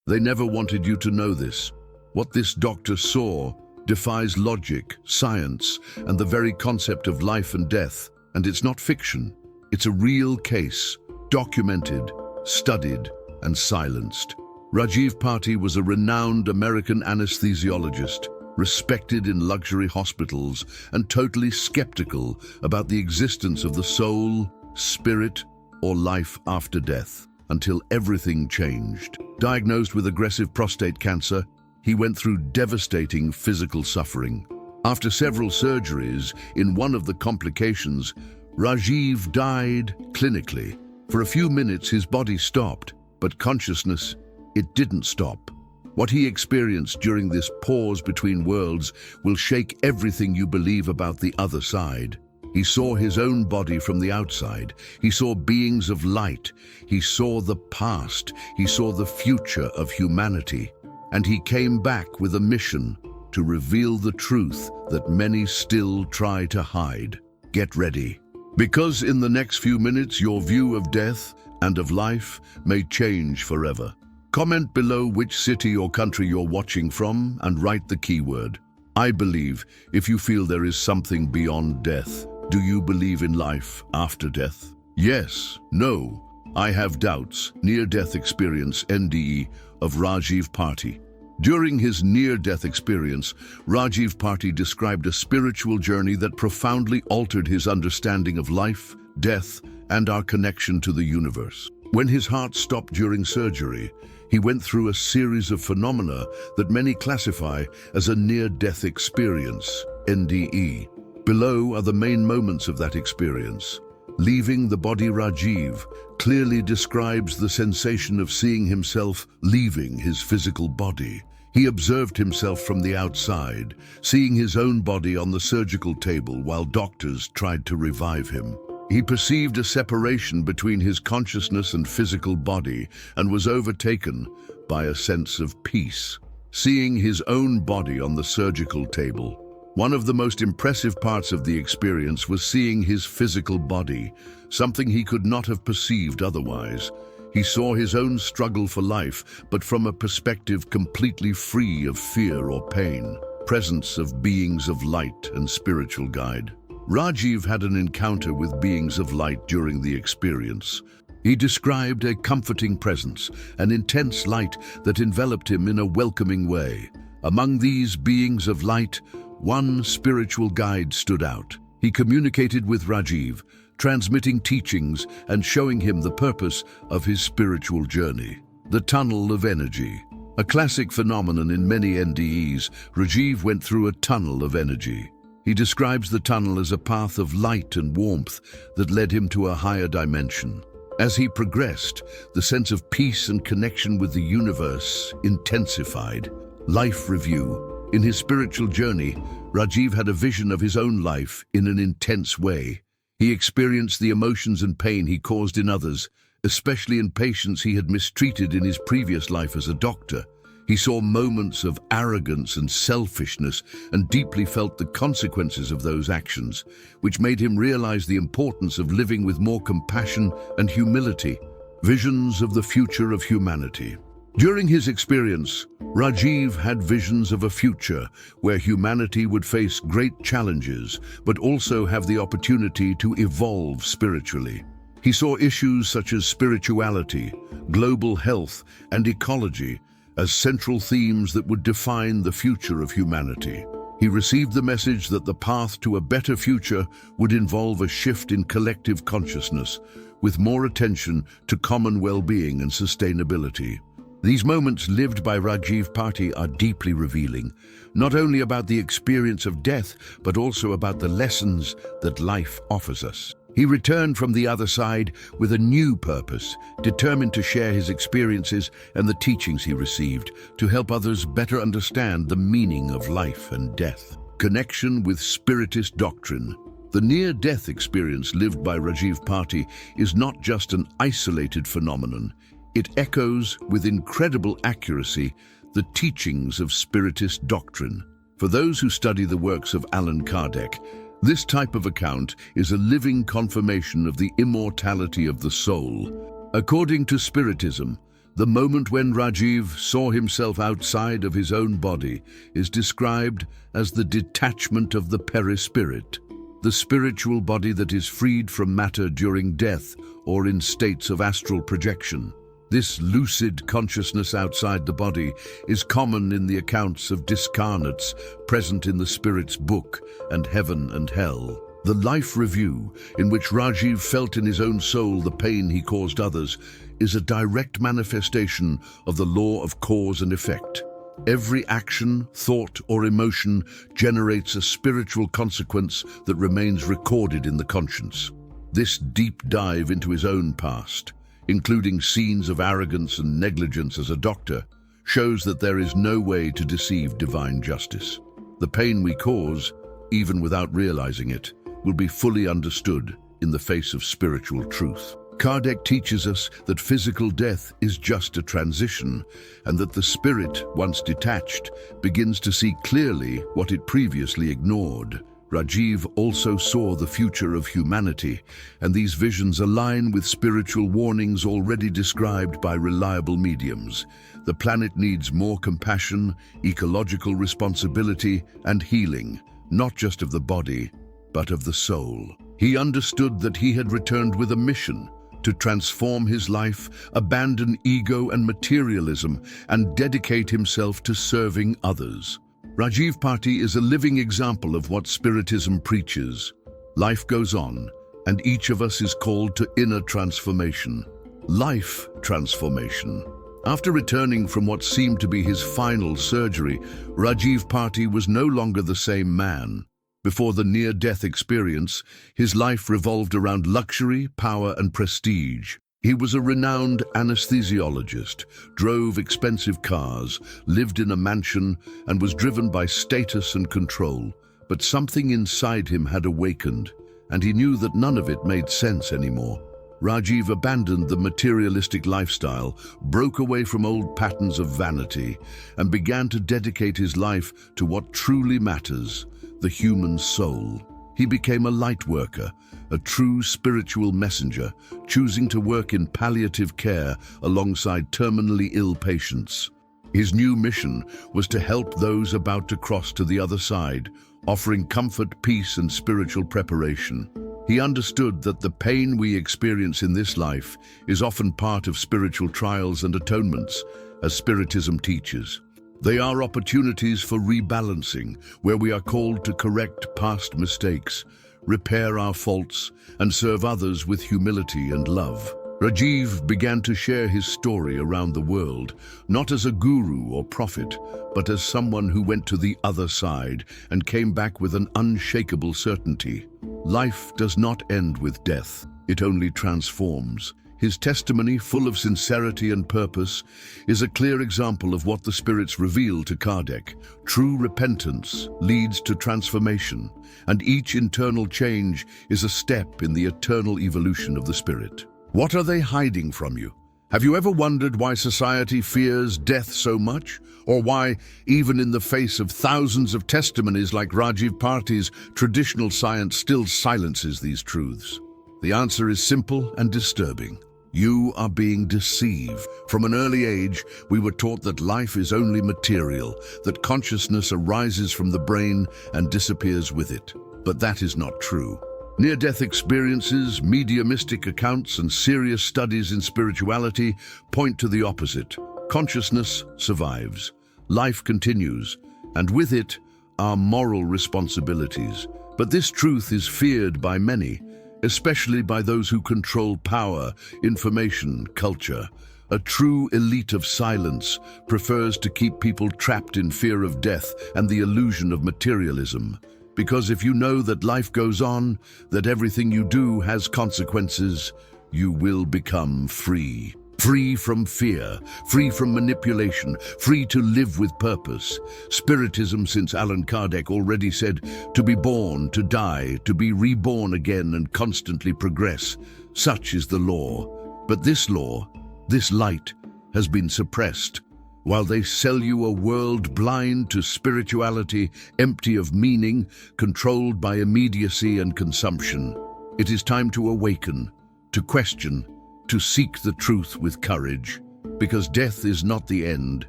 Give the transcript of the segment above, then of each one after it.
They never wanted you to know this. What this doctor saw defies logic, science, and the very concept of life and death. And it's not fiction. It's a real case, documented, studied, and silenced. Rajiv Parti was a renowned American anesthesiologist, respected in luxury hospitals and totally skeptical about the existence of the soul, spirit, or life after death, until everything changed. Diagnosed with aggressive prostate cancer, he went through devastating physical suffering. After several surgeries, in one of the complications, Rajiv died clinically. For a few minutes, his body stopped, but consciousness, it didn't stop. What he experienced during this pause between worlds will shake everything you believe about the other side. He saw his own body from the outside. He saw beings of light. He saw the past. He saw the future of humanity. And he came back with a mission to reveal the truth that many still try to hide. Get ready. Because in the next few minutes, your view of death and of life may change forever. Comment below which city or country you're watching from and write the keyword I believe if you feel there is something beyond death. Do you believe in life after death? Yes, no, I have doubts. Near-death experience, NDE, of Rajiv Parti. During his near-death experience, Rajiv Parti described a spiritual journey that profoundly altered his understanding of life, death, and our connection to the universe. When his heart stopped during surgery, he went through a series of phenomena that many classify as a near-death experience, NDE. Below are the main moments of that experience. Leaving the body, Rajiv clearly describes the sensation of seeing himself leaving his physical body. He observed himself from the outside, seeing his own body on the surgical table while doctors tried to revive him. He perceived a separation between his consciousness and physical body and was overtaken by a sense of peace. Seeing his own body on the surgical table, one of the most impressive parts of the experience was seeing his physical body, something he could not have perceived otherwise. He saw his own struggle for life, but from a perspective completely free of fear or pain. Presence of beings of light and spiritual guide. Rajiv had an encounter with beings of light during the experience. He described a comforting presence, an intense light that enveloped him in a welcoming way. Among these beings of light, one spiritual guide stood out. He communicated with Rajiv, transmitting teachings and showing him the purpose of his spiritual journey. The tunnel of energy. A classic phenomenon in many NDEs, Rajiv went through a tunnel of energy. He describes the tunnel as a path of light and warmth that led him to a higher dimension. As he progressed, the sense of peace and connection with the universe intensified. Life review. In his spiritual journey, Rajiv had a vision of his own life in an intense way. He experienced the emotions and pain he caused in others, especially in patients he had mistreated in his previous life as a doctor. He saw moments of arrogance and selfishness and deeply felt the consequences of those actions, which made him realize the importance of living with more compassion and humility. Visions of the future of humanity. During his experience, Rajiv had visions of a future where humanity would face great challenges, but also have the opportunity to evolve spiritually. He saw issues such as spirituality, global health, and ecology as central themes that would define the future of humanity. He received the message that the path to a better future would involve a shift in collective consciousness, with more attention to common well-being and sustainability. These moments lived by Rajiv Parti are deeply revealing, not only about the experience of death, but also about the lessons that life offers us. He returned from the other side with a new purpose, determined to share his experiences and the teachings he received to help others better understand the meaning of life and death. Connection with Spiritist doctrine. The near-death experience lived by Rajiv Parti is not just an isolated phenomenon. It echoes with incredible accuracy the teachings of Spiritist doctrine. For those who study the works of Allan Kardec, this type of account is a living confirmation of the immortality of the soul. According to Spiritism, The moment when Rajiv saw himself outside of his own body is described as the detachment of the perispirit, the spiritual body that is freed from matter during death or in states of astral projection. This lucid consciousness outside the body is common in the accounts of discarnates present in the Spirit's book and Heaven and Hell. The life review, in which Rajiv felt in his own soul the pain he caused others, is a direct manifestation of the law of cause and effect. Every action, thought, or emotion generates a spiritual consequence that remains recorded in the conscience. This deep dive into his own past, including scenes of arrogance and negligence as a doctor, shows that there is no way to deceive divine justice. The pain we cause, even without realizing it, will be fully understood in the face of spiritual truth. Kardec teaches us that physical death is just a transition, and that the spirit, once detached, begins to see clearly what it previously ignored. Rajiv also saw the future of humanity, and these visions align with spiritual warnings already described by reliable mediums. The planet needs more compassion, ecological responsibility, and healing, not just of the body, but of the soul. He understood that he had returned with a mission to transform his life, abandon ego and materialism, and dedicate himself to serving others. Rajiv Parti is a living example of what Spiritism preaches. Life goes on, and each of us is called to inner transformation. Life transformation. After returning from what seemed to be his final surgery, Rajiv Parti was no longer the same man. Before the near-death experience, his life revolved around luxury, power, and prestige. He was a renowned anesthesiologist, drove expensive cars, lived in a mansion, and was driven by status and control. But something inside him had awakened, and he knew that none of it made sense anymore. Rajiv abandoned the materialistic lifestyle, broke away from old patterns of vanity, and began to dedicate his life to what truly matters: the human soul. He became a light worker, a true spiritual messenger, choosing to work in palliative care alongside terminally ill patients. His new mission was to help those about to cross to the other side, offering comfort, peace, and spiritual preparation. He understood that the pain we experience in this life is often part of spiritual trials and atonements, as Spiritism teaches. They are opportunities for rebalancing, where we are called to correct past mistakes, repair our faults, and serve others with humility and love. Rajiv began to share his story around the world, not as a guru or prophet, but as someone who went to the other side and came back with an unshakable certainty. Life does not end with death, it only transforms. His testimony, full of sincerity and purpose, is a clear example of what the spirits reveal to Kardec. True repentance leads to transformation, and each internal change is a step in the eternal evolution of the spirit. What are they hiding from you? Have you ever wondered why society fears death so much? Or why, even in the face of thousands of testimonies like Rajiv Parti's, traditional science still silences these truths? The answer is simple and disturbing. You are being deceived. From an early age, we were taught that life is only material, that consciousness arises from the brain and disappears with it. But that is not true. Near-death experiences, mediumistic accounts, and serious studies in spirituality point to the opposite. Consciousness survives, life continues, and with it, our moral responsibilities. But this truth is feared by many, especially by those who control power, information, culture. A true elite of silence prefers to keep people trapped in fear of death and the illusion of materialism. Because if you know that life goes on, that everything you do has consequences, you will become free. Free from fear, free from manipulation, free to live with purpose. Spiritism, since Allan Kardec already said, to be born, to die, to be reborn again and constantly progress. Such is the law. But this law, this light, has been suppressed. While they sell you a world blind to spirituality, empty of meaning, controlled by immediacy and consumption, it is time to awaken, to question, to seek the truth with courage. because death is not the end.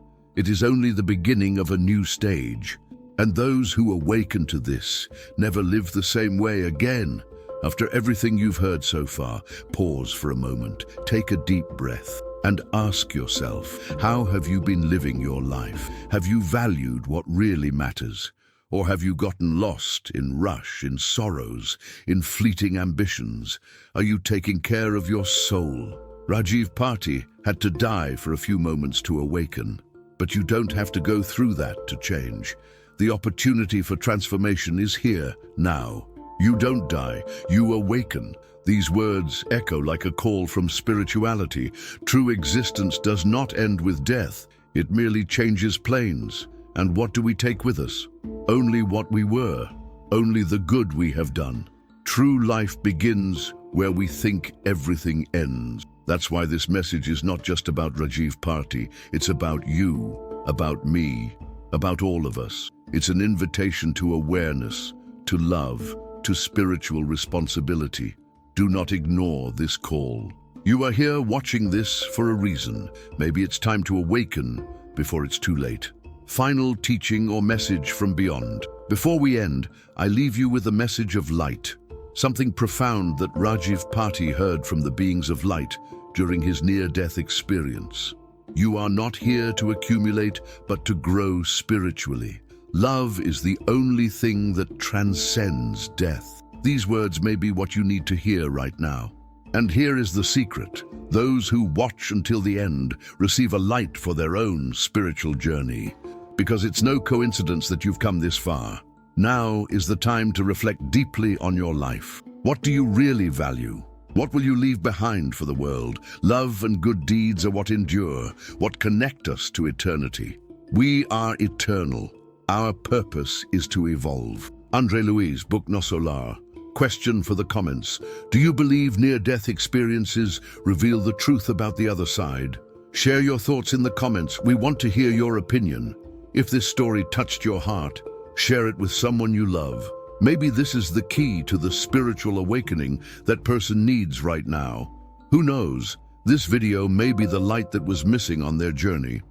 It is only the beginning of a new stage. And those who awaken to this never live the same way again. After everything you've heard so far, pause for a moment, take a deep breath, and ask yourself, how have you been living your life? Have you valued what really matters? Or have you gotten lost in rush, in sorrows, in fleeting ambitions? Are you taking care of your soul? Rajiv Parti had to die for a few moments to awaken, but you don't have to go through that to change. The opportunity for transformation is here, now. You don't die, you awaken. These words echo like a call from spirituality. True existence does not end with death. It merely changes planes. And what do we take with us? Only what we were, only the good we have done. True life begins where we think everything ends. That's why this message is not just about Rajiv Parti. It's about you, about me, about all of us. It's an invitation to awareness, to love, to spiritual responsibility. Do not ignore this call. You are here watching this for a reason. Maybe it's time to awaken before it's too late. Final teaching or message from beyond. Before we end, I leave you with a message of light. Something profound that Rajiv Parti heard from the beings of light during his near-death experience. You are not here to accumulate, but to grow spiritually. Love is the only thing that transcends death. These words may be what you need to hear right now. And here is the secret. Those who watch until the end receive a light for their own spiritual journey. Because it's no coincidence that you've come this far. Now is the time to reflect deeply on your life. What do you really value? What will you leave behind for the world? Love and good deeds are what endure, what connect us to eternity. We are eternal. Our purpose is to evolve. Andre Louise, Book No Solar. Question for the comments. Do you believe near-death experiences reveal the truth about the other side? Share your thoughts in the comments. We want to hear your opinion. If this story touched your heart, share it with someone you love. Maybe this is the key to the spiritual awakening that person needs right now. Who knows? This video may be the light that was missing on their journey.